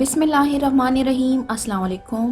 Bismillahirrahmanirrahim. Assalamu alaikum.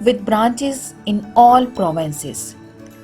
with branches in all provinces,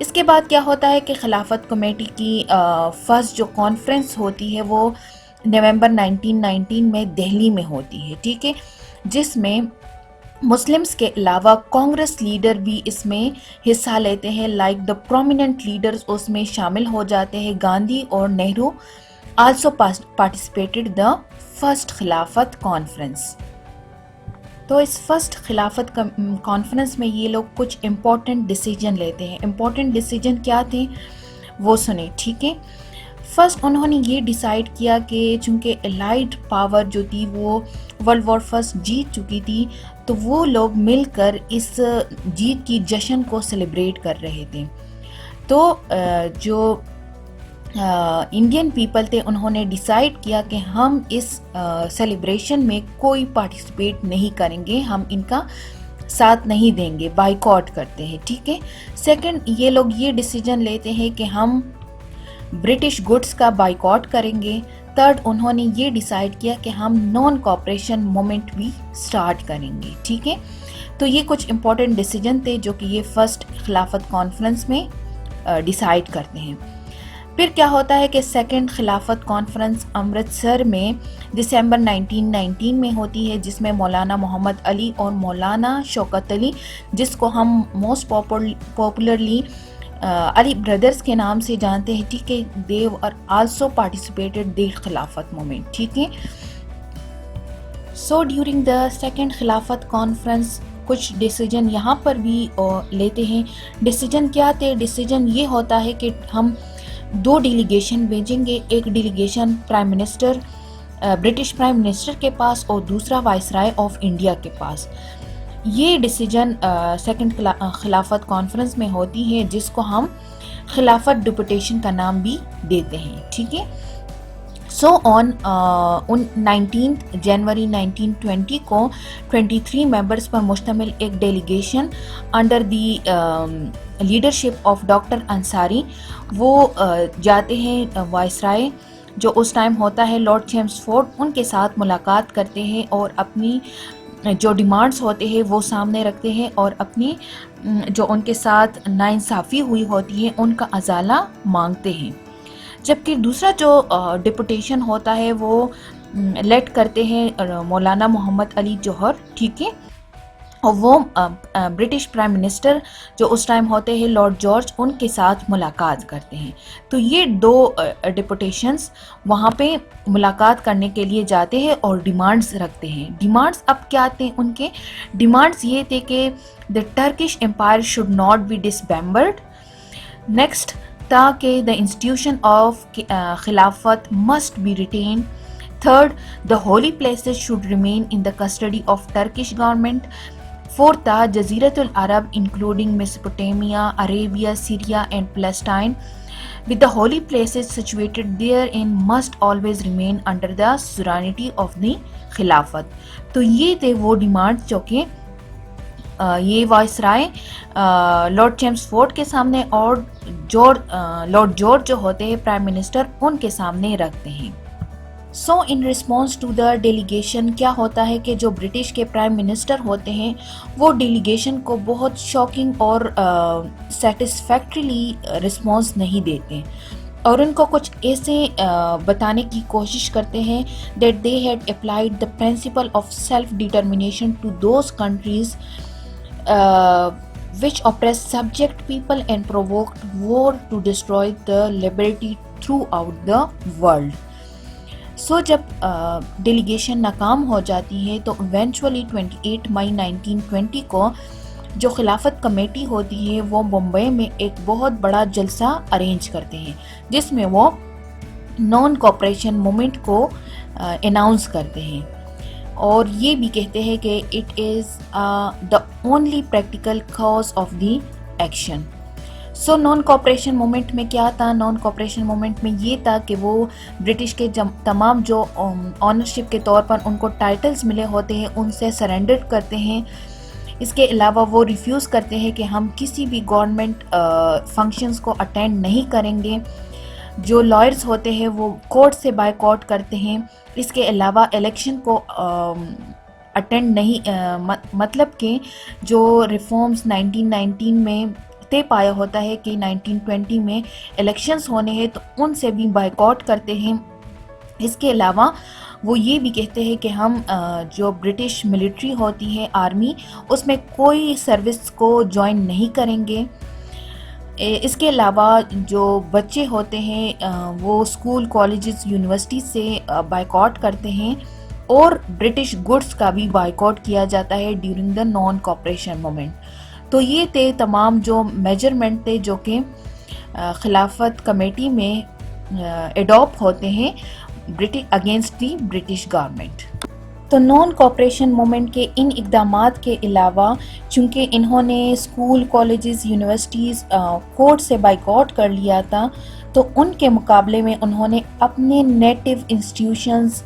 اس کے بعد کیا ہوتا ہے کہ خلافت کمیٹی کی فرسٹ جو کانفرنس ہوتی ہے وہ نومبر 1919 میں دہلی میں ہوتی ہے، ٹھیک ہے، جس میں مسلمز کے علاوہ کانگریس لیڈر بھی اس میں حصہ لیتے ہیں، لائک دا پرومیننٹ لیڈرز اس میں شامل ہو جاتے ہیں۔ گاندھی اور Nehru also participated the first خلافت کانفرنس۔ تو اس فرسٹ خلافت کانفرنس میں یہ لوگ کچھ امپورٹنٹ ڈیسیجن لیتے ہیں۔ امپورٹنٹ ڈیسیجن کیا تھے وہ سنیں، ٹھیک ہے۔ فرسٹ انہوں نے یہ ڈیسائیڈ کیا کہ چونکہ الائیڈ پاور جو تھی وہ ورلڈ وار فرسٹ جیت چکی تھی، تو وہ لوگ مل کر اس جیت کی جشن کو سیلیبریٹ کر رہے تھے۔ تو جو انڈین پیپل تھے انہوں نے ڈیسائیڈ کیا کہ ہم اس سیلیبریشن میں کوئی پارٹیسپیٹ نہیں کریں گے، ہم ان کا ساتھ نہیں دیں گے، بائیکاٹ کرتے ہیں، ٹھیک ہے۔ سیکنڈ، یہ لوگ یہ ڈیسیجن لیتے ہیں کہ ہم برٹش گڈس کا بائیکاٹ کریں گے۔ تھرڈ، انہوں نے یہ ڈیسائیڈ کیا کہ ہم نان کوآپریشن مومنٹ بھی سٹارٹ کریں گے، ٹھیک ہے۔ تو یہ کچھ امپورٹنٹ ڈیسیجن تھے جو کہ یہ فرسٹ خلافت کانفرنس میں ڈیسائیڈ کرتے ہیں۔ پھر کیا ہوتا ہے کہ سیکنڈ خلافت کانفرنس امرتسر میں دسمبر 1919 میں ہوتی ہے، جس میں مولانا محمد علی اور مولانا شوکت علی، جس کو ہم موسٹ پاپولرلی علی بردرز کے نام سے جانتے ہیں، ٹھیک ہے، they are also participated the خلافت مومنٹ، ٹھیک ہے۔ So during the second خلافت کانفرنس کچھ ڈیسیجن یہاں پر بھی لیتے ہیں۔ ڈیسیجن کیا تھے؟ ڈیسیجن یہ ہوتا ہے کہ ہم 2 ڈیلیگیشن بھیجیں گے، ایک delegation prime minister British prime minister کے پاس اور دوسرا وائسرائے آف انڈیا کے پاس۔ یہ ڈیسیجن سیکنڈ خلافت کانفرنس میں ہوتی ہے، جس کو ہم خلافت ڈپوٹیشن کا نام بھی دیتے ہیں، ٹھیک ہے۔ سو آن 19 جنوری 1920 کو 23 ممبرز پر مشتمل ایک delegation under the leadership of doctor Ansari وہ جاتے ہیں وائسرائے جو اس ٹائم ہوتا ہے لارڈ چیمسفورڈ، ان کے ساتھ ملاقات کرتے ہیں اور اپنی جو ڈیمانڈز ہوتے ہیں وہ سامنے رکھتے ہیں اور اپنی جو ان کے ساتھ ناانصافی ہوئی ہوتی ہے ان کا ازالہ مانگتے ہیں۔ جبکہ دوسرا جو ڈپوٹیشن ہوتا ہے وہ لیڈ کرتے ہیں مولانا محمد علی جوہر، ٹھیک ہے، اور وہ برٹش پرائم منسٹر جو اس ٹائم ہوتے ہیں لارڈ جارج، ان کے ساتھ ملاقات کرتے ہیں۔ تو یہ 2 ڈپوٹیشنز وہاں پہ ملاقات کرنے کے لیے جاتے ہیں اور ڈیمانڈز رکھتے ہیں۔ ڈیمانڈز اب کیا تھے ان کے؟ ڈیمانڈز یہ تھے کہ the Turkish empire should not be dismembered. Next تاکہ the institution of خلافت must be retained. Third, the holy places should remain in the custody of Turkish government. Fourth, جزیرۃ العرب including Mesopotamia, Arabia, Syria and Palestine with the holy places situated therein must always remain under the sovereignty of the خلافت۔ تو یہ تھے وہ demand جو کہ یہ viceroy lord چیمسفورڈ کے سامنے اور لارڈ جارج جو ہوتے ہیں پرائم منسٹر ان کے سامنے رکھتے ہیں۔ سو ان رسپانس ٹو دا ڈیلیگیشن کیا ہوتا ہے کہ جو برٹش کے پرائم منسٹر ہوتے ہیں وہ ڈیلیگیشن کو بہت شاکنگ اور سیٹسفیکٹریلی رسپانس نہیں دیتے اور ان کو کچھ ایسے بتانے کی کوشش کرتے ہیں that they had applied the principle of self determination to those countries which oppress subject people and provoked war to destroy the liberty throughout the world. So جب ڈیلیگیشن ناکام ہو جاتی ہے تو ایونچولی 28 مئی 1920 کو جو خلافت کمیٹی ہوتی ہے وہ بمبئی میں ایک بہت بڑا جلسہ ارینج کرتے ہیں جس میں وہ نان کوآپریشن مومنٹ کو اناؤنس کرتے ہیں اور یہ بھی کہتے ہیں کہ it is the only practical cause of the action. So naan cooperation moment میں کیا تھا؟ نان کوآپریشن مومنٹ میں یہ تھا کہ وہ برٹش کے تمام جو آنرشپ کے طور پر ان کو ٹائٹلز ملے ہوتے ہیں ان سے سرنڈر کرتے ہیں۔ اس کے علاوہ وہ ریفیوز کرتے ہیں کہ ہم کسی بھی گورنمنٹ فنکشنز کو اٹینڈ نہیں کریں گے۔ جو لائرز ہوتے ہیں وہ کورٹ سے بائیکاٹ کرتے ہیں۔ اس کے علاوہ الیکشن کو اٹینڈ نہیں مطلب کہ جو ریفارمز 1919 میں طے پایا ہوتا ہے کہ 1920 میں الیکشنز ہونے ہیں تو ان سے بھی بائیکاٹ کرتے ہیں۔ اس کے علاوہ وہ یہ بھی کہتے ہیں کہ ہم جو برٹش ملٹری ہوتی ہے آرمی، اس میں کوئی سروس کو جوائن نہیں کریں گے۔ اس کے علاوہ جو بچے ہوتے ہیں وہ اسکول، کالجز، یونیورسٹی سے بائیکاٹ کرتے ہیں، اور برٹش گڈس کا بھی بائیکاٹ کیا جاتا ہے during the naan cooperation moment. تو یہ تھے تمام جو میجرمنٹ تھے جو کہ خلافت کمیٹی میں ایڈاپٹ ہوتے ہیں اگینسٹ دی برٹش گورنمنٹ۔ تو نان کوآپریشن مومنٹ کے ان اقدامات کے علاوہ چونکہ انہوں نے اسکول، کالجز، یونیورسٹیز، کورٹ سے بائیکاٹ کر لیا تھا، تو ان کے مقابلے میں انہوں نے اپنے نیٹو انسٹیٹیوشنز،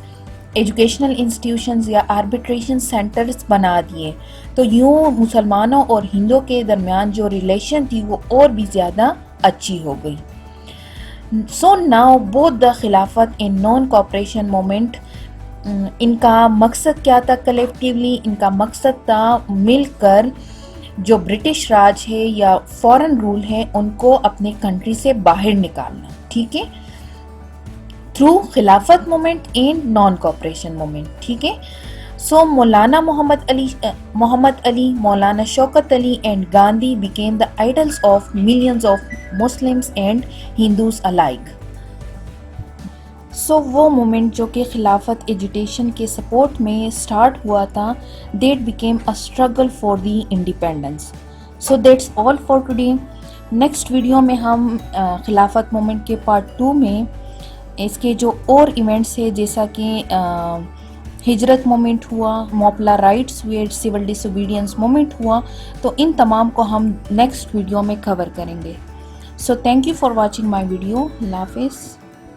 ایجوکیشنل انسٹیٹیوشنز یا آربیٹریشن سینٹرز بنا دیے۔ تو یوں مسلمانوں اور ہندوؤں کے درمیان جو ریلیشن تھی وہ اور بھی زیادہ اچھی ہو گئی۔ So now both the خلافت and non cooperation movement ان کا مقصد کیا تھا کلیکٹیولی؟ ان کا مقصد تھا مل کر جو برٹش راج ہے یا فورن رول ہے ان کو اپنے کنٹری سے باہر نکالنا، ٹھیک ہے، through Khilafat movement and non cooperation movement, ٹھیک ہے۔ So Maulana Muhammad Ali, Maulana Shaukat Ali and Gandhi became the idols of millions of Muslims and Hindus alike۔ سو وہ مومنٹ جو کہ خلافت ایجوٹیشن کے سپورٹ میں سٹارٹ ہوا تھا، that became a struggle for the independence۔ So that's all for today۔ Next video میں ہم خلافت مومنٹ کے پارٹ 2 میں اس کے جو اور ایونٹس ہے، جیسا کہ ہجرت مومنٹ ہوا، موپلا رائٹس ہوئے، سول ڈس اوبیڈینس مومنٹ ہوا، تو ان تمام کو ہم نیکسٹ ویڈیو میں کور کریں گے۔ So thank you for watching my video. اللہ حافظ۔